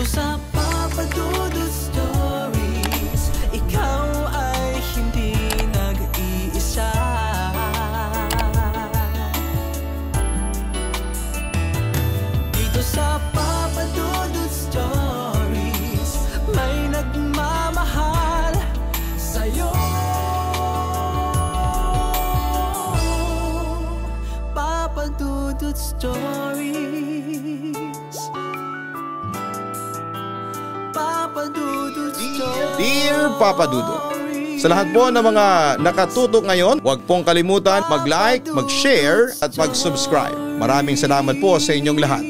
Dito sa Papa Dudut Stories, ikaw ay hindi nag-iisa. Dito sa Papa Dudut Stories, may nagmamahal sa'yo. Papa Dudut Stories, Papa Dudut Stories. Dear Papa Dudut, sa lahat po ng mga nakatutok ngayon, huwag pong kalimutan mag-like, mag-share at mag-subscribe. Maraming salamat po sa inyong lahat.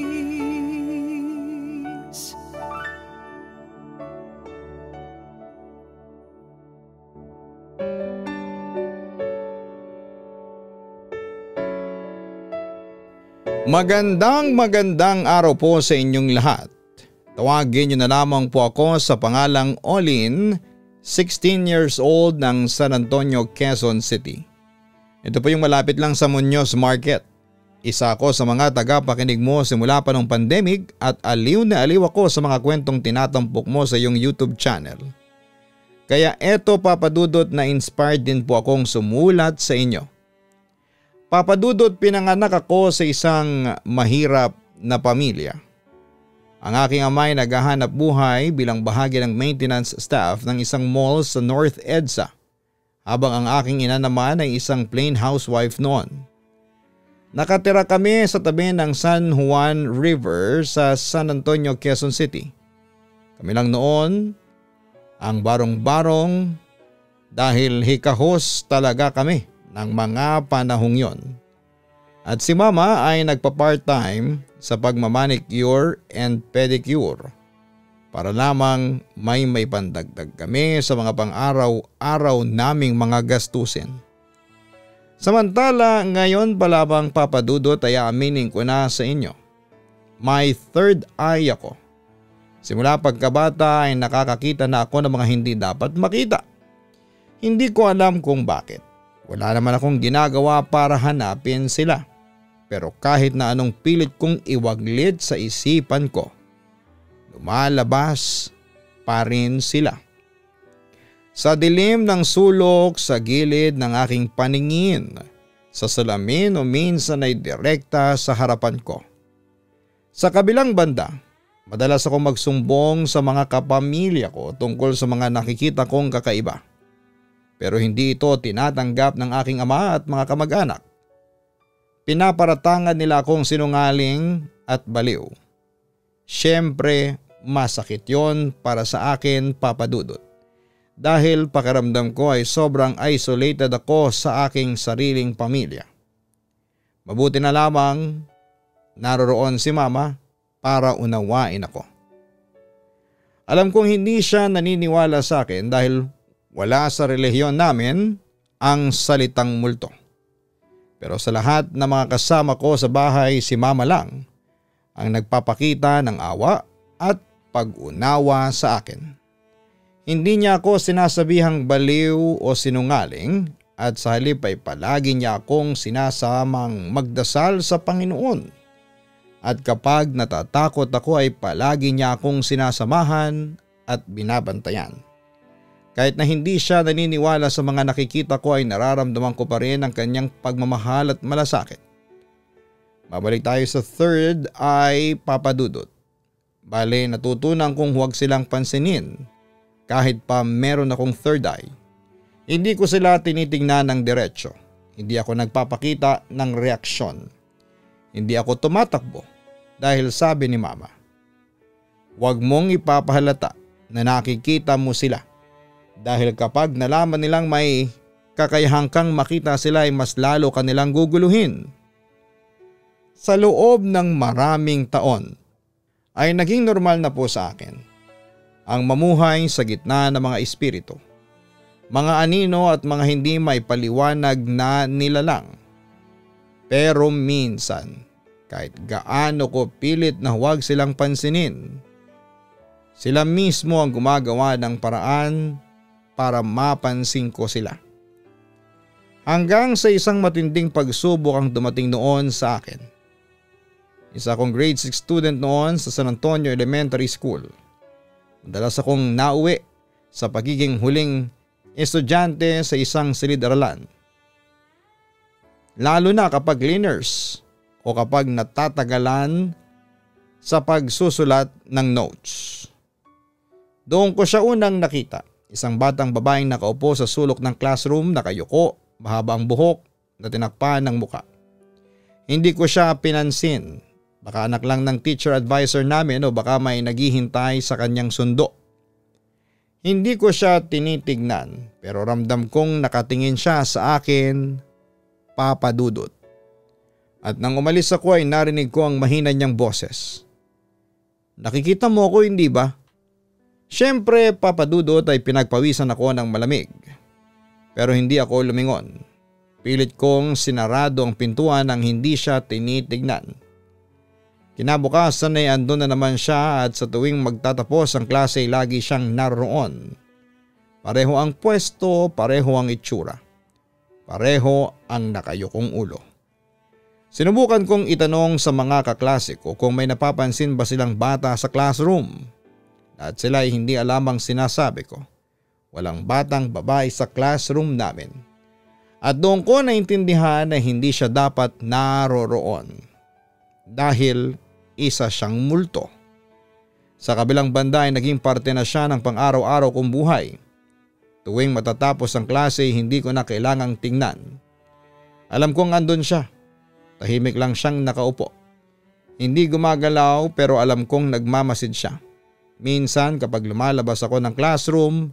Magandang araw po sa inyong lahat. Tawagin niyo na lamang po ako sa pangalang Olin, 16 years old ng San Antonio, Quezon City. Ito po yung malapit lang sa Muñoz Market. Isa ako sa mga tagapakinig mo simula pa ng pandemic at aliw na aliw ako sa mga kwentong tinatampok mo sa iyong YouTube channel. Kaya eto Papa Dudut, na inspired din po akong sumulat sa inyo. Papa Dudut, pinanganak ako sa isang mahirap na pamilya. Ang aking ama ay naghahanap buhay bilang bahagi ng maintenance staff ng isang mall sa North EDSA, habang ang aking ina naman ay isang plain housewife noon. Nakatira kami sa tabi ng San Juan River sa San Antonio, Quezon City. Kami lang noon ang barong-barong dahil hikahos talaga kami ng mga panahong yon. At si mama ay nagpa-part-time sa pagmamanicure and pedicure para lamang may pandagdag kami sa mga pang-araw-araw naming mga gastusin. Samantala ngayon pa lamang Papa Dudut ay aaminin ko na sa inyo, may third eye ako. Simula pagkabata ay nakakakita na ako ng mga hindi dapat makita. Hindi ko alam kung bakit. Wala naman akong ginagawa para hanapin sila. Pero kahit na anong pilit kong iwaglit sa isipan ko, lumalabas pa rin sila. Sa dilim ng sulok sa gilid ng aking paningin, sa salamin o minsan ay direkta sa harapan ko. Sa kabilang banda, madalas akong magsumbong sa mga kapamilya ko tungkol sa mga nakikita kong kakaiba. Pero hindi ito tinatanggap ng aking ama at mga kamag-anak. Pinaparatangan nila akong sinungaling at baliw. Siyempre, masakit yon para sa akin, Papa Dudut. Dahil pakiramdam ko ay sobrang isolated ako sa aking sariling pamilya. Mabuti na lamang naroroon si mama para unawain ako. Alam kong hindi siya naniniwala sa akin dahil wala sa relihiyon namin ang salitang multo. Pero sa lahat ng mga kasama ko sa bahay, si mama lang ang nagpapakita ng awa at pag-unawa sa akin. Hindi niya ako sinasabihang baliw o sinungaling at sa halip ay palagi niya akong sinasamang magdasal sa Panginoon. At kapag natatakot ako ay palagi niya akong sinasamahan at binabantayan. Kahit na hindi siya naniniwala sa mga nakikita ko ay nararamdaman ko pa rin ang kanyang pagmamahal at malasakit. Babalik tayo sa third eye, Papa Dudut. Bale, natutunan kong huwag silang pansinin kahit pa meron akong third eye. Hindi ko sila tinitingnan ng diretsyo. Hindi ako nagpapakita ng reaksyon. Hindi ako tumatakbo dahil sabi ni mama, huwag mong ipapahalata na nakikita mo sila. Dahil kapag nalaman nilang may kakayahang kang makita sila ay mas lalo kanilang guguluhin. Sa loob ng maraming taon ay naging normal na po sa akin ang mamuhay sa gitna ng mga espiritu, mga anino at mga hindi may paliwanag na nilalang. Pero minsan, kahit gaano ko pilit na huwag silang pansinin, sila mismo ang gumagawa ng paraan para mapansin ko sila. Hanggang sa isang matinding pagsubok ang dumating noon sa akin. Isa akong grade 6 student noon sa San Antonio Elementary School. Madalas akong nauwi sa pagiging huling estudyante sa isang silid-aralan. Lalo na kapag cleaners o kapag natatagalan sa pagsusulat ng notes. Doon ko siya unang nakita, isang batang babaeng nakaupo sa sulok ng classroom, nakayuko, mahaba ang buhok na tinakpan ng muka. Hindi ko siya pinansin, baka anak lang ng teacher advisor namin o baka may naghihintay sa kanyang sundo. Hindi ko siya tinitignan pero ramdam kong nakatingin siya sa akin, Papa Dudut. At nang umalis ako ay narinig ko ang mahina niyang boses. Nakikita mo ako, hindi ba? Siyempre, Papa Dudut, ay pinagpawisan ako ng malamig. Pero hindi ako lumingon. Pilit kong sinarado ang pintuan nang hindi siya tinitignan. Kinabukasan ay andun na naman siya at sa tuwing magtatapos ang klase ay lagi siyang naroon. Pareho ang pwesto, pareho ang itsura. Pareho ang nakayukong ulo. Sinubukan kong itanong sa mga kaklase ko kung may napapansin ba silang bata sa classroom. At sila ay hindi alam ang sinasabi ko. Walang batang babae sa classroom namin. At doon ko naintindihan na hindi siya dapat naroroon. Dahil isa siyang multo. Sa kabilang banda ay naging parte na siya ng pang-araw-araw kong buhay. Tuwing matatapos ang klase hindi ko na kailangang tingnan. Alam kong andun siya. Tahimik lang siyang nakaupo. Hindi gumagalaw pero alam kong nagmamasid siya. Minsan kapag lumalabas ako ng classroom,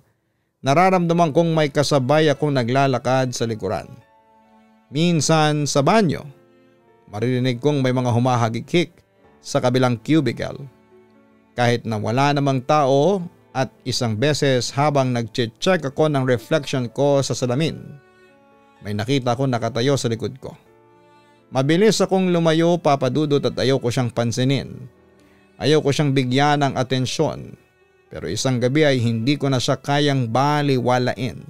nararamdaman kong may kasabay akong naglalakad sa likuran. Minsan sa banyo, maririnig kong may mga humahagikik sa kabilang cubicle. Kahit na wala namang tao at isang beses habang nag-check ako ng reflection ko sa salamin, may nakita ko nakatayo sa likod ko. Mabilis akong lumayo, Papa Dudut, at ayaw ko siyang pansinin. Ayaw ko siyang bigyan ng atensyon. Pero isang gabi ay hindi ko na siya kayang baliwalain.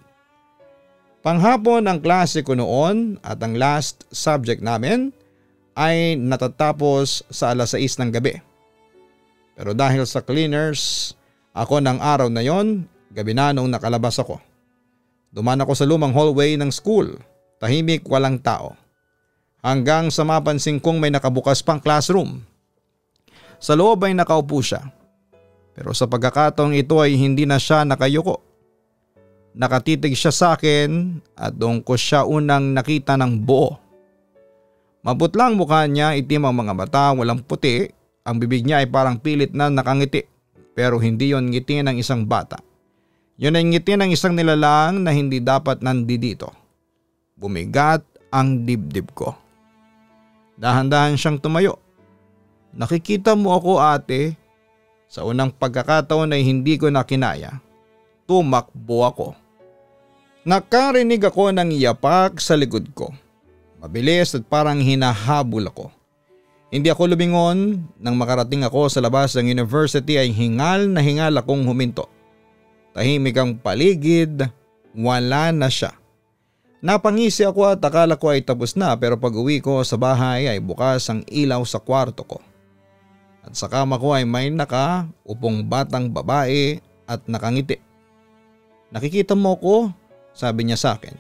Panghapon ang klase ko noon at ang last subject namin ay natatapos sa 6:00 ng gabi. Pero dahil sa cleaners ako ng araw na yon, gabi na nung nakalabas ako. Dumaan ako sa lumang hallway ng school, tahimik, walang tao. Hanggang sa mapansin kong may nakabukas pang classroom. Sa loob ay nakaupo siya. Pero sa pagkakataong ito ay hindi na siya nakayuko. Nakatitig siya sa akin at doon ko siya unang nakita ng buo. Maputlang mukha niya, itim ang mga mata, walang puti. Ang bibig niya ay parang pilit na nakangiti. Pero hindi yon ngiti ng isang bata. Yun ay ngiti ng isang nilalang na hindi dapat nandito. Bumigat ang dibdib ko. Dahan-dahan siyang tumayo. Nakikita mo ako, ate? Sa unang pagkakataon ay hindi ko na kinaya. Tumakbo ako. Nakarinig ako ng iyapak sa likod ko. Mabilis at parang hinahabol ako. Hindi ako lumingon. Nang makarating ako sa labas ng university ay hingal na hingal akong huminto. Tahimik ang paligid. Wala na siya. Napangisi ako at akala ko ay tapos na, pero pag uwi ko sa bahay ay bukas ang ilaw sa kwarto ko. At sa kama ko ay may nakaupong batang babae at nakangiti. Nakikita mo ko? Sabi niya sa akin.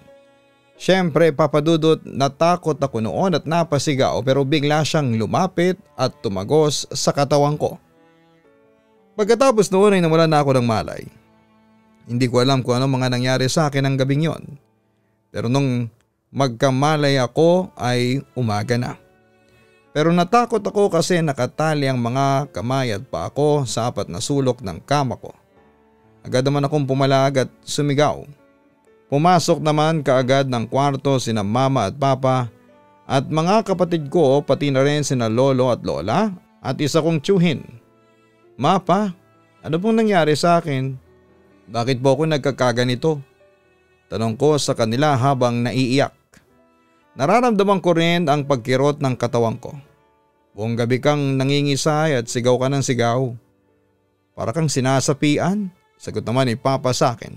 Siyempre, Papa Dudut, natakot ako noon at napasigaw, pero bigla siyang lumapit at tumagos sa katawan ko. Pagkatapos noon ay nawala na ako ng malay. Hindi ko alam kung ano mga nangyari sa akin ang gabing yon. Pero nung magkamalay ako ay umaga na. Pero natakot ako kasi nakatali ang mga kamay at paa ko sa 4 na sulok ng kama ko. Agad naman akong pumalag at sumigaw. Pumasok naman kaagad ng kwarto sina mama at papa at mga kapatid ko, pati na rin sina lolo at lola at isa kong tiyuhin. Mapa, ano pong nangyari sa akin? Bakit po ako nagkakaganito? Tanong ko sa kanila habang naiiyak. Nararamdaman ko rin ang pagkirot ng katawan ko. Buong gabi kang nangingisay at sigaw ka ng sigaw. Para kang sinasapian, sagot naman ni Papa sa akin.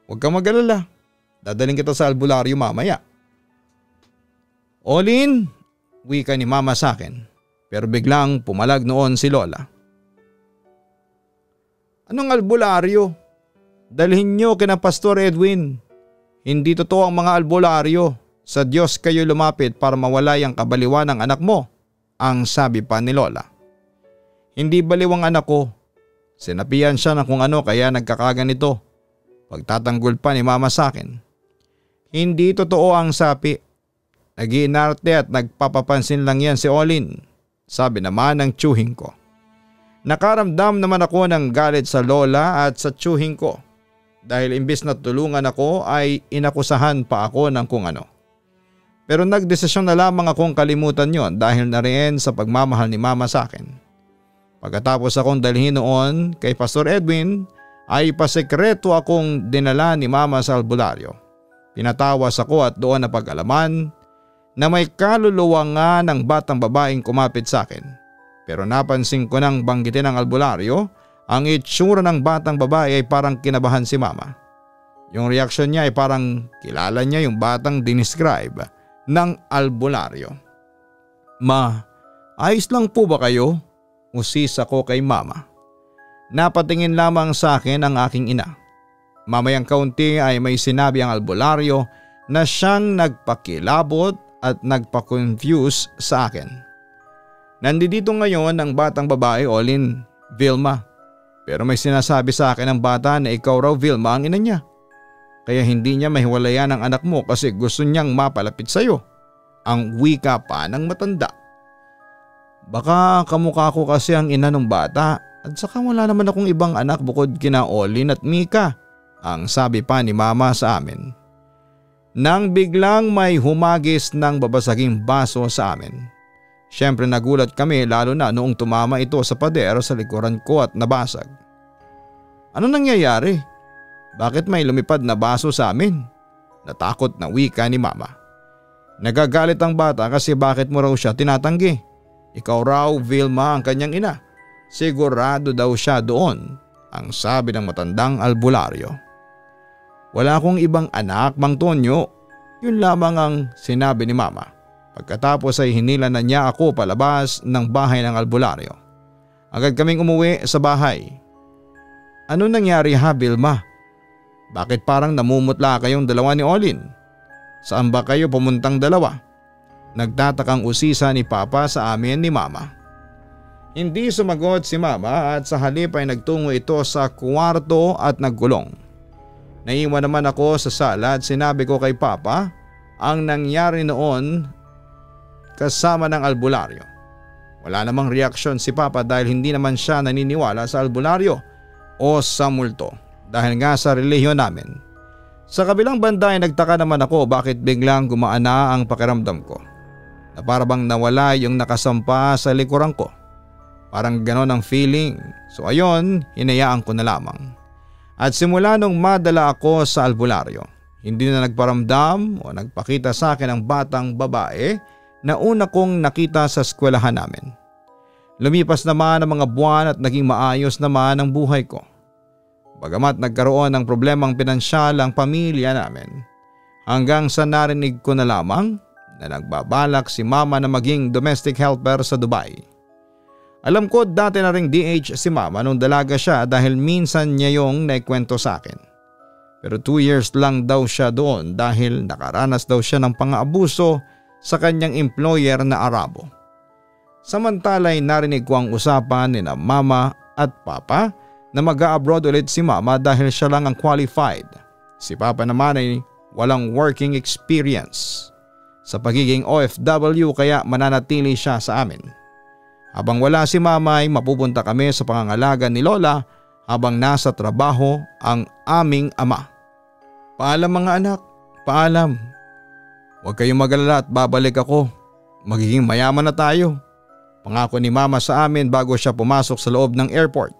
Huwag kang mag-alala, dadaling kita sa albularyo mamaya. Olin, wika ni Mama sa akin, pero biglang pumalag noon si Lola. Anong albularyo? Dalhin niyo kina Pastor Edwin. Hindi totoo ang mga albularyo. Sa Diyos kayo lumapit para mawala ang kabaliwan ng anak mo, ang sabi pa ni Lola. Hindi baliw ang anak ko. Sinapian siya na kung ano kaya nagkakaganito. Pagtatanggol pa ni Mama sa akin. Hindi totoo ang sapi. Nag-iinarte at nagpapapansin lang yan si Olin, sabi naman ng tiyuhin ko. Nakaramdam naman ako ng galit sa lola at sa tiyuhin ko dahil imbis na tulungan ako ay inakusahan pa ako ng kung ano. Pero nagdesisyon na lamang akong kalimutan yon dahil na rin sa pagmamahal ni Mama sa akin. Pagkatapos akong dalhin noon kay Pastor Edwin ay pasekreto akong dinala ni Mama sa albularyo. Pinatawas ako at doon napag-alaman na may kaluluwa nga ng batang babaeng kumapit sa akin. Pero napansin ko nang banggitin ang albularyo, ang itsura ng batang babae ay parang kinabahan si Mama. Yung reaksyon niya ay parang kilala niya yung batang dinescribe ng albularyo. Ma, ayos lang po ba kayo? Usis ako kay Mama. Napatingin lamang sa akin ang aking ina. Mamayang kaunti ay may sinabi ang albularyo na siyang nagpakilabot at nagpa-confuse sa akin. Nandito ngayon ang batang babae, Olin, Vilma. Pero may sinasabi sa akin ng bata na ikaw raw, Vilma, ang ina niya. Kaya hindi niya mahiwalayan ang anak mo kasi gusto niyang mapalapit sa iyo. Ang wika pa ng matanda. Baka kamukha ko kasi ang ina ng bata at saka wala naman akong ibang anak bukod kina Olin at Mika, ang sabi pa ni Mama sa amin. Nang biglang may humagis ng babasaging baso sa amin. Siyempre nagulat kami lalo na noong tumama ito sa pader sa likuran ko at nabasag. Ano nangyayari? Bakit may lumipad na baso sa amin? Natakot na wika ni Mama. Nagagalit ang bata kasi bakit mo raw siya tinatanggi? Ikaw raw, Vilma, ang kanyang ina. Sigurado daw siya doon, ang sabi ng matandang albularyo. Wala akong ibang anak, Mang Tonyo. Yun lamang ang sinabi ni Mama. Pagkatapos ay hinila na niya ako palabas ng bahay ng albularyo. Agad kaming umuwi sa bahay. Ano nangyari ha, Vilma? Bakit parang namumutla kayong dalawa ni Olin? Saan ba kayo pumuntang dalawa? Nagtatakang usisa ni Papa sa amin ni Mama. Hindi sumagot si Mama at sa halip ay nagtungo ito sa kwarto at nagkulong. Naiwan naman ako sa sala at sinabi ko kay Papa ang nangyari noon kasama ng albularyo. Wala namang reaksyon si Papa dahil hindi naman siya naniniwala sa albularyo o sa multo dahil nga sa relihiyon namin. Sa kabilang banda ay nagtaka naman ako bakit biglang gumaan na ang pakiramdam ko. Na parang nawala yung nakasampa sa likuran ko. Parang ganon ang feeling. So ayon, hinayaan ko na lamang. At simula nung madala ako sa albularyo, hindi na nagparamdam o nagpakita sa akin ang batang babae na una kong nakita sa eskwelahan namin. Lumipas naman ang mga buwan at naging maayos naman ang buhay ko. Bagamat nagkaroon ng problemang pinansyal ang pamilya namin, hanggang sa narinig ko na lamang na nagbabalak si Mama na maging domestic helper sa Dubai. Alam ko dati na ring DH si Mama nung dalaga siya dahil minsan niya yung naikwento sa akin. Pero 2 years lang daw siya doon dahil nakaranas daw siya ng pang-aabuso sa kanyang employer na Arabo. Samantala'y narinig ko ang usapan ni na Mama at Papa na mag-a-abroad ulit si Mama dahil siya lang ang qualified. Si Papa naman ay walang working experience sa pagiging OFW kaya mananatili siya sa amin. Habang wala si Mama ay mapupunta kami sa pangangalaga ni Lola habang nasa trabaho ang aming ama. Paalam mga anak, paalam. Huwag kayong mag-alala at babalik ako. Magiging mayaman na tayo. Pangako ni Mama sa amin bago siya pumasok sa loob ng airport.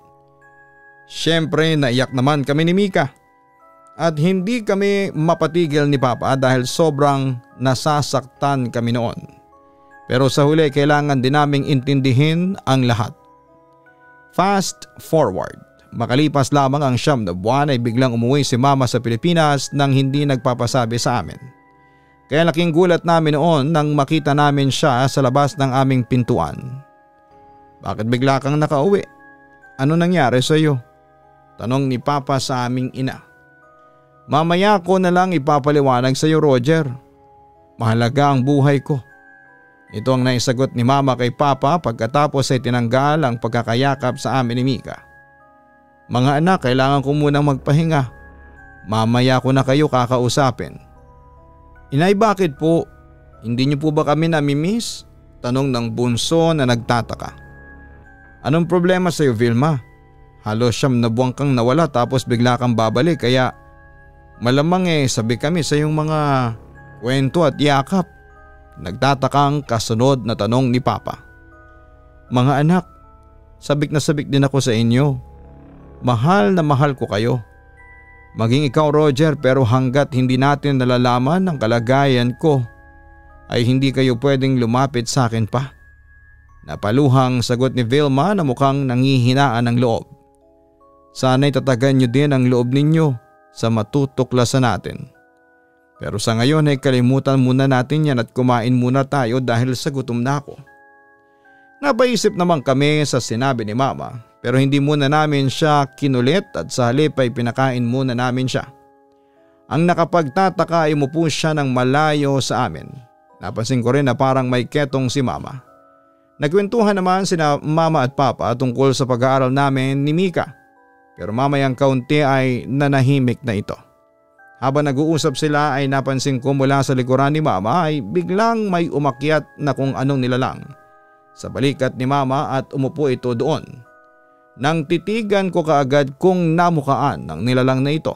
Siyempre naiyak naman kami ni Mika. At hindi kami mapatigil ni Papa dahil sobrang nasasaktan kami noon. Pero sa huli kailangan din naming intindihin ang lahat. Fast forward. Makalipas lamang ang 9 na buwan ay biglang umuwi si Mama sa Pilipinas nang hindi nagpapasabi sa amin. Kaya laking gulat namin noon nang makita namin siya sa labas ng aming pintuan. Bakit bigla kang nakauwi? Ano nangyari sa iyo? Tanong ni Papa sa aming ina. Mamaya ko na lang ipapaliwanag sa iyo, Roger. Mahalaga ang buhay ko. Ito ang naisagot ni Mama kay Papa pagkatapos ay tinanggal ang pagkakayakap sa amin ni Mika. Mga anak, kailangan ko munang magpahinga. Mamaya ko na kayo kakausapin. Inay, bakit po? Hindi niyo po ba kami namimiss? Tanong ng bunso na nagtataka. Anong problema sa iyo, Vilma? Halos 9 na buwan kang nawala tapos bigla kang babalik kaya malamang sabi kami sa iyong mga kwento at yakap. Nagtatakang kasunod na tanong ni Papa. Mga anak, sabik na sabik din ako sa inyo. Mahal na mahal ko kayo. Maging ikaw, Roger, pero hanggat hindi natin nalalaman ang kalagayan ko ay hindi kayo pwedeng lumapit sa akin pa. Napaluhang sagot ni Vilma na mukhang nangihinaan ng loob. Sana'y tatagan niyo din ang loob ninyo sa matutuklasan natin. Pero sa ngayon ay kalimutan muna natin yan at kumain muna tayo dahil sa gutom na ako. Napaisip naman kami sa sinabi ni Mama pero hindi muna namin siya kinulit at sa halip ay pinakain muna namin siya. Ang nakapagtataka ay umupo siya ng malayo sa amin. Napansin ko rin na parang may ketong si Mama. Nagkwentuhan naman sina Mama at Papa tungkol sa pag-aaral namin ni Mika. Pero mamayang kaunti ay nanahimik na ito. Habang nag-uusap sila ay napansin ko mula sa likuran ni Mama ay biglang may umakyat na kung anong nilalang sa balikat ni Mama at umupo ito doon. Nang titigan ko kaagad kung namukaan ng nilalang na ito.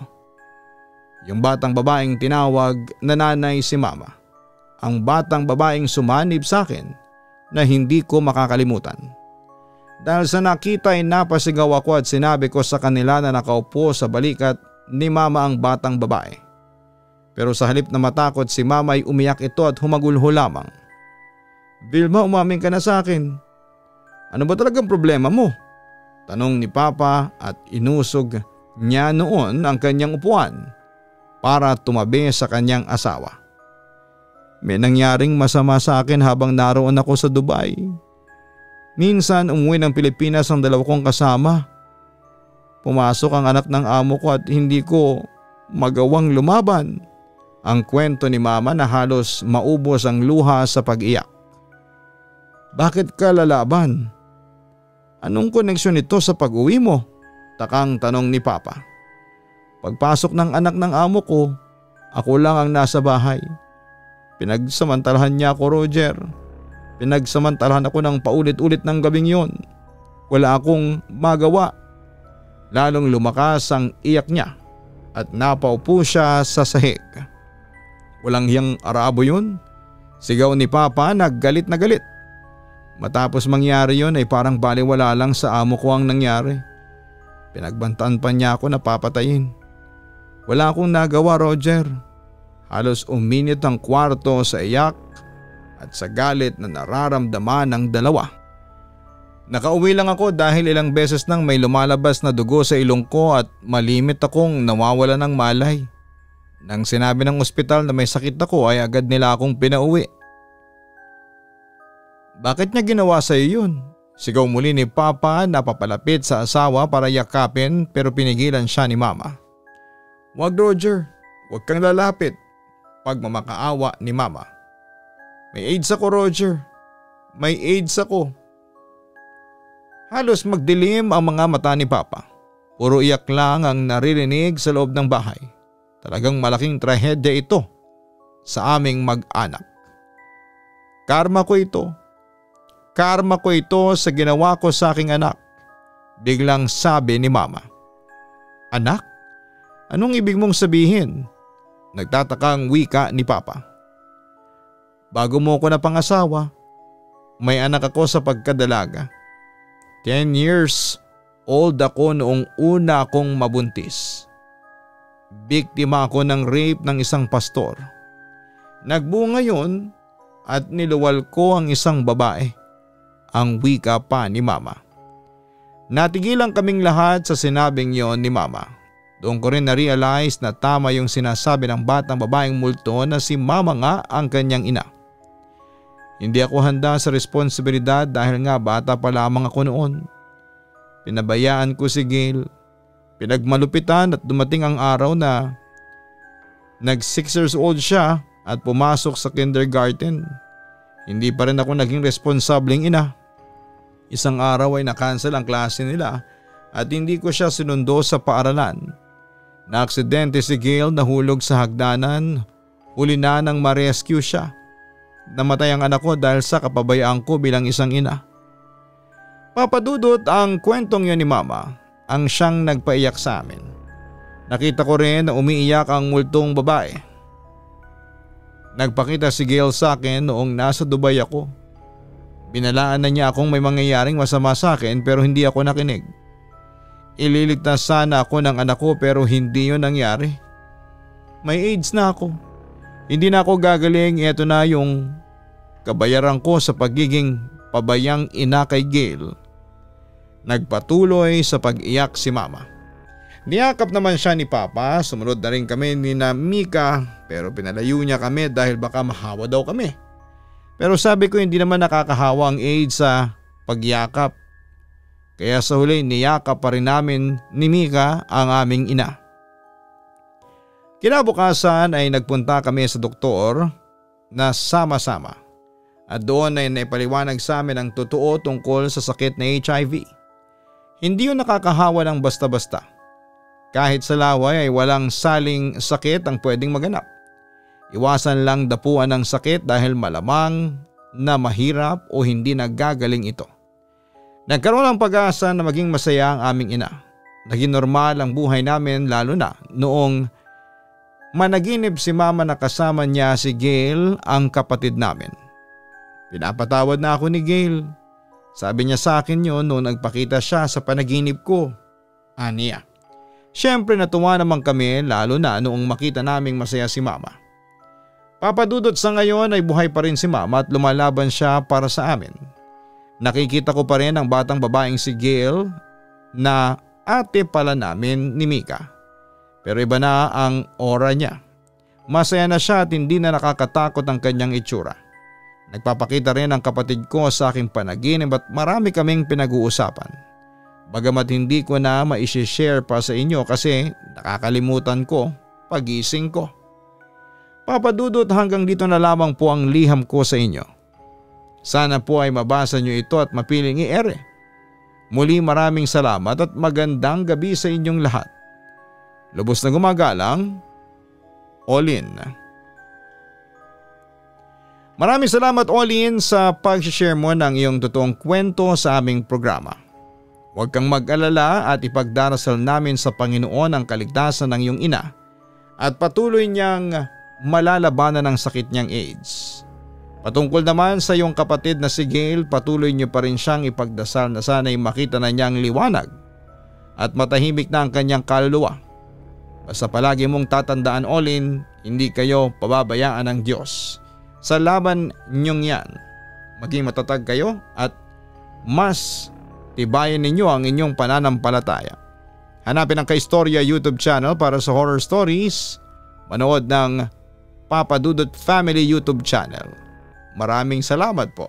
Yung batang babaeng tinawag na nanay si Mama. Ang batang babaeng sumanib sa akin na hindi ko makakalimutan. Dahil sa nakita ay napasigaw ako at sinabi ko sa kanila na nakaupo sa balikat ni Mama ang batang babae. Pero sa halip na matakot si Mama ay umiyak ito at humagulho lamang. Vilma, umamin ka na sa akin. Ano ba talagang problema mo? Tanong ni Papa at inusog niya noon ang kanyang upuan para tumabi sa kanyang asawa. May nangyaring masama sa akin habang naroon ako sa Dubai. Minsan umuwi ng Pilipinas ang 2 kong kasama. Pumasok ang anak ng amo ko at hindi ko magawang lumaban. Ang kwento ni Mama na halos maubos ang luha sa pag-iyak. Bakit ka lalaban? Anong koneksyon ito sa pag-uwi mo? Takang tanong ni Papa. Pagpasok ng anak ng amo ko, ako lang ang nasa bahay. Pinagsamantalahan niya ako, Roger. Pinagsamantalahan ako ng paulit-ulit ng gabing yon. Wala akong magawa. Lalong lumakas ang iyak niya at napaupo siya sa sahig. Walang hiyang Arabo yun. Sigaw ni Papa na galit na galit. Matapos mangyari yon ay parang baliwala lang sa amo ko ang nangyari. Pinagbantaan pa niya ako na papatayin. Wala akong nagawa, Roger. Halos uminit ang kwarto sa iyak at sa galit na nararamdaman ng dalawa. Nakauwi lang ako dahil ilang beses nang may lumalabas na dugo sa ilong ko at malimit akong nawawala ng malay. Nang sinabi ng ospital na may sakit ako ay agad nila akong pinauwi. Bakit niya ginawa sa iyo yun? Sigaw muli ni Papa na papalapit sa asawa para yakapin pero pinigilan siya ni Mama. Wag, Roger, wag kang lalapit. Pagmamakaawa ni Mama. May AIDS ako, Roger. May AIDS ako. Halos magdilim ang mga mata ni Papa. Puro iyak lang ang naririnig sa loob ng bahay. Talagang malaking trahedya ito sa aming mag-anak. Karma ko ito. Karma ko ito sa ginawa ko sa aking anak. Biglang sabi ni Mama. Anak? Anong ibig mong sabihin? Nagtatakang wika ni Papa. Bago mo ko napangasawa, may anak ako sa pagkadalaga. 10 years old ako noong una akong mabuntis. Biktima ako ng rape ng isang pastor. Nagbunga yun at niluwal ko ang isang babae. Ang wika pa ni Mama. Natigilan kaming lahat sa sinabing yon ni Mama. Doon ko rin na-realize na tama yung sinasabi ng batang babaeng multo na si Mama nga ang kanyang ina. Hindi ako handa sa responsibilidad dahil nga bata pa lamang ako noon. Pinabayaan ko si Gail. pinagmalupitan at dumating ang araw na nag 6 years old siya at pumasok sa kindergarten. Hindi pa rin ako naging responsableng ina. Isang araw ay na-cancel ang klase nila at hindi ko siya sinundo sa paaralan. Na-aksidente si Gail, nahulog sa hagdanan, huli na nang ma-rescue siya. Namatay ang anak ko dahil sa kapabayaan ko bilang isang ina. Papadudot, ang kwentong yun ni Mama ang siyang nagpaiyak sa amin. Nakita ko rin na umiiyak ang multong babae. Nagpakita si Gail sa akin noong nasa Dubai ako. Binalaan na niya akong may mangyayaring masama sa akin pero hindi ako nakinig. Ililigtas sana ako ng anak ko pero hindi yun nangyari. May AIDS na ako. Hindi na ako gagaling, ito na yung kabayaran ko sa pagiging pabayang ina kay Gail. Nagpatuloy sa pag-iyak si Mama. Niyakap naman siya ni Papa, sumunod na rin kami ni na Mika pero pinalayo niya kami dahil baka mahawa daw kami. Pero sabi ko hindi naman nakakahawa ang AIDS sa pagyakap. Kaya sa huli niyakap pa rin namin ni Mika ang aming ina. Kinabukasan ay nagpunta kami sa doktor na sama-sama at doon ay naipaliwanag sa amin ang totoo tungkol sa sakit na HIV. Hindi yun nakakahawa ng basta-basta. Kahit sa laway ay walang saling sakit ang pwedeng maganap. Iwasan lang dapuan ng sakit dahil malamang na mahirap o hindi nagagaling ito. Nagkaroon ng pag-asa na maging masaya ang aming ina. Naging normal ang buhay namin lalo na noong managinip si Mama na kasama niya si Gail, ang kapatid namin. Pinapatawad na ako ni Gail. Sabi niya sa akin yun noong nagpakita siya sa panaginip ko. Aniya. Siyempre natuwa naman kami lalo na noong makita naming masaya si Mama. Papadudot, sa ngayon ay buhay pa rin si Mama at lumalaban siya para sa amin. Nakikita ko pa rin ang batang babaeng si Gail na ate pala namin ni Mika. Pero iba na ang aura niya. Masaya na siya at hindi na nakakatakot ang kanyang itsura. Nagpapakita rin ang kapatid ko sa aking panaginip at marami kaming pinag-uusapan. Bagamat hindi ko na ma-share pa sa inyo kasi nakakalimutan ko pagising ko. Papadudot, hanggang dito na lamang po ang liham ko sa inyo. Sana po ay mabasa nyo ito at mapiling i-ere. Muli maraming salamat at magandang gabi sa inyong lahat. Lubos na gumagalang, Olin. Maraming salamat, Olin, sa pag-share mo ng iyong totoong kwento sa aming programa. Huwag kang mag-alala at ipagdarasal namin sa Panginoon ang kaligtasan ng iyong ina at patuloy niyang malalabanan ang sakit niyang AIDS. Patungkol naman sa iyong kapatid na si Gail, patuloy niyo pa rin siyang ipagdasal na sana'y makita na niyang liwanag at matahimik na ang kanyang kaluluwa. Basta palagi mong tatandaan, Olin, hindi kayo pababayaan ng Diyos. Sa laban niyong yan, maging matatag kayo at mas tibayan ninyo ang inyong pananampalataya. Hanapin ang Kaistorya YouTube channel para sa horror stories. Manood ng Papa Dudut Family YouTube channel. Maraming salamat po.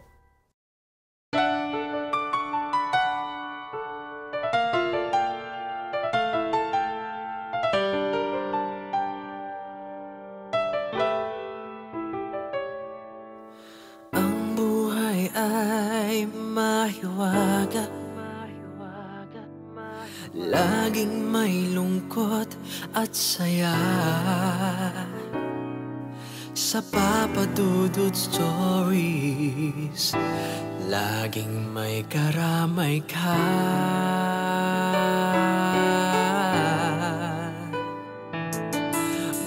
Ang buhay ay mahiwaga, laging may lungkot at saya. Sa Papa Dudut Stories, laging may karamay ka.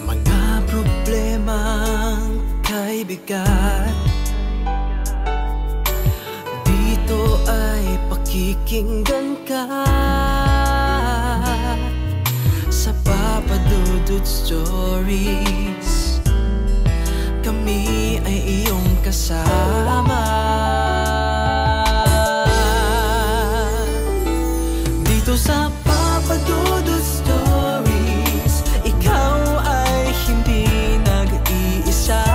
Mga problemang kaibigan, dito ay pakikinggan ka. Sa Papa Dudut Stories, kami ay iyong kasama. Dito sa Papa Dudut Stories, ikaw ay hindi nag-iisa.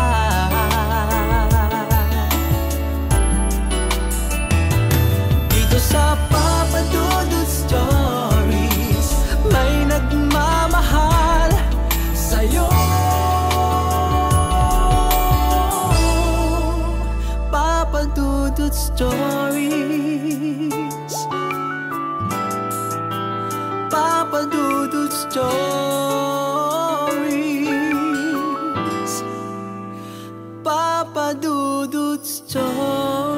Dito sa Papa Dudut Stories, may Papa Dudut Stories. Papa Dudut Stories. Papa Dudut Stories.